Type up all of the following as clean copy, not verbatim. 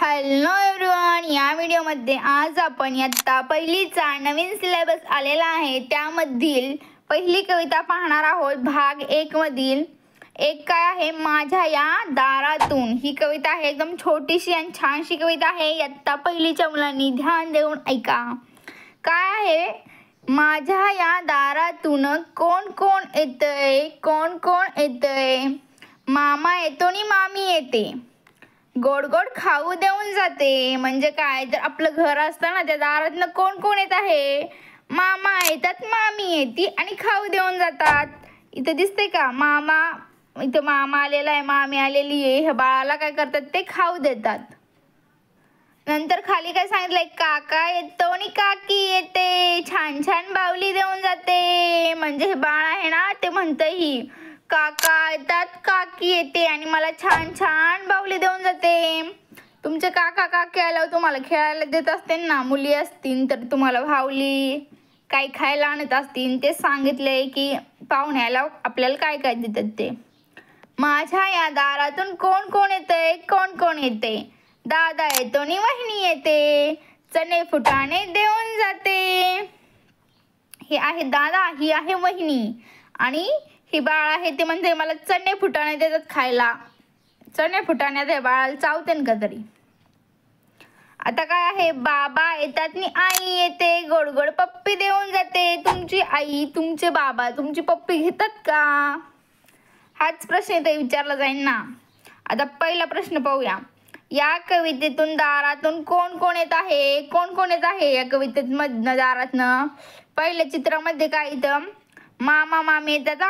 Hello everyone, या व्हिडिओमध्ये आज आपण इयत्ता पहिलीचा नवीन सिलेबस आलेला आहे त्यामधील पहिली कविता पाहणार आहोत। भाग 1 मधील एक काय आहे, माझ्या या दारातून। ही कविता आहे एकदम छोटीशी आणि छानशी कविता आहे। इयत्ता पहिलीच्या मुलांनी ध्यान देऊन ऐका। काय आहे, माझ्या या दारातून कोण कोण येतंय, कोण कोण येतंय। मामा येतो आणि मामी येते, गोड गोड खाऊ देऊन जाते। म्हणजे काय तर आपलं घर असतं ना, त्या दारातनं कोण कोण येत आहे, मामा येतात, मामी येते आणि खाऊ देऊन जातात। इथं दिसते का मामा, इथं मामा आलेला आहे, मामी आलेली आहे। ह्या बाळाला काय करतात, ते खाऊ देतात। नंतर खाली काय सांगितलंय, काका येतो आणि काकी येते, छान छान बाहुली देऊन जाते। म्हणजे हे बाळ आहे ना, ते म्हणतंय ही काका येतात, काकी येते आणि मला छान छान बाहुली देऊन जाते। तुमचे काका काकी आल्यावर तुम्हाला खेळायला देत असतील ना, मुली असतील तर तुम्हाला बाहुली काही खायला आणत असतील। ते सांगितले की पाहुण्याला आपल्याला काय काय देतात ते। माझ्या या दारातून कोण कोण येते, कोण कोण येते। दादा येतो आणि वहिनी येते, चणे फुटाणे देऊन जाते। हे आहे दादा, ही आहे वहिनी आणि ही बाळ आहे ते म्हणजे मला चणे फुटाणे देतात खायला। चणे फुटाण्यात हे बाळाला चावते का तरी। आता काय आहे, बाबा येतात आणि आई येते, गोड गोड पप्पी देऊन जाते। तुमची आई, तुमचे बाबा तुमची पप्पी घेतात का, हाच प्रश्न इथे विचारला जाईल ना। आता पहिला प्रश्न पाहूया, या कवितेतून दारातून कोण कोण येत आहे, कोण कोण येत आहे या कवितेमधनं दारातनं। पहिल्या चित्रामध्ये काय इथं मामा मामी येतात,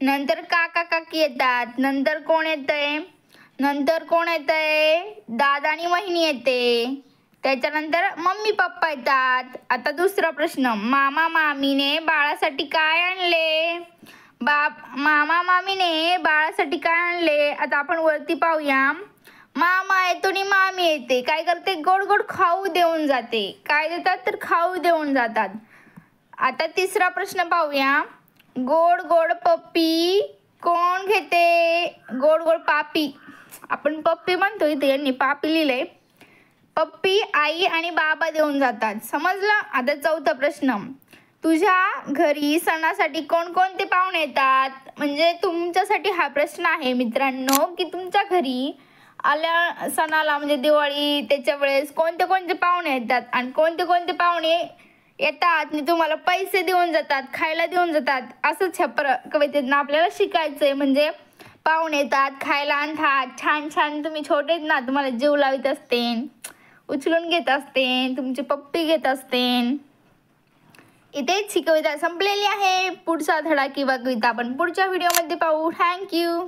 नंतर काका काकी येतात, नंतर कोण येतंय, नंतर कोण येतंय, दादा आणि वहिनी येते, त्याच्यानंतर मम्मी पप्पा येतात। आता दुसरा प्रश्न, मामा मामीने बाळासाठी काय आणले, मामा मामीने बाळासाठी काय आणले। आता आपण वरती पाहूया, मामा येतो आणि मामी येते, काय करते, गोड गोड खाऊ देऊन जाते। काय देतात तर खाऊ देऊन जातात। आता तिसरा प्रश्न पाहूया, गोड गोड पप्पी कोण घेते, गोड गोड पापी, आपण पप्पी म्हणतो, इथे यांनी पापी लिहिलंय। पप्पी आई आणि बाबा देऊन जातात, समजलं। आता चौथा प्रश्न, तुझ्या घरी सणासाठी कोणकोणते पाहुणे येतात। म्हणजे तुमच्यासाठी हा प्रश्न आहे मित्रांनो, की तुमच्या घरी आल्या सणाला म्हणजे दिवाळी त्याच्या वेळेस कोणते कोणते पाहुणे येतात आणि कोणते कोणते पाहुणे येतात आणि तुम्हाला पैसे देऊन जातात, खायला देऊन जातात। असंच ह्या कवितेतनं आपल्याला शिकायचंय। म्हणजे पाहुणे येतात, खायला आणतात, छान छान तुम्ही छोटे आहेत ना, तुम्हाला जीव लावित असते, उचलून घेत असते, तुमची पप्पी घेत असते। इथेच ही कविता संपलेली आहे। पुढचा धडा किंवा कविता आपण पुढच्या व्हिडिओमध्ये पाहू। थँक्यू।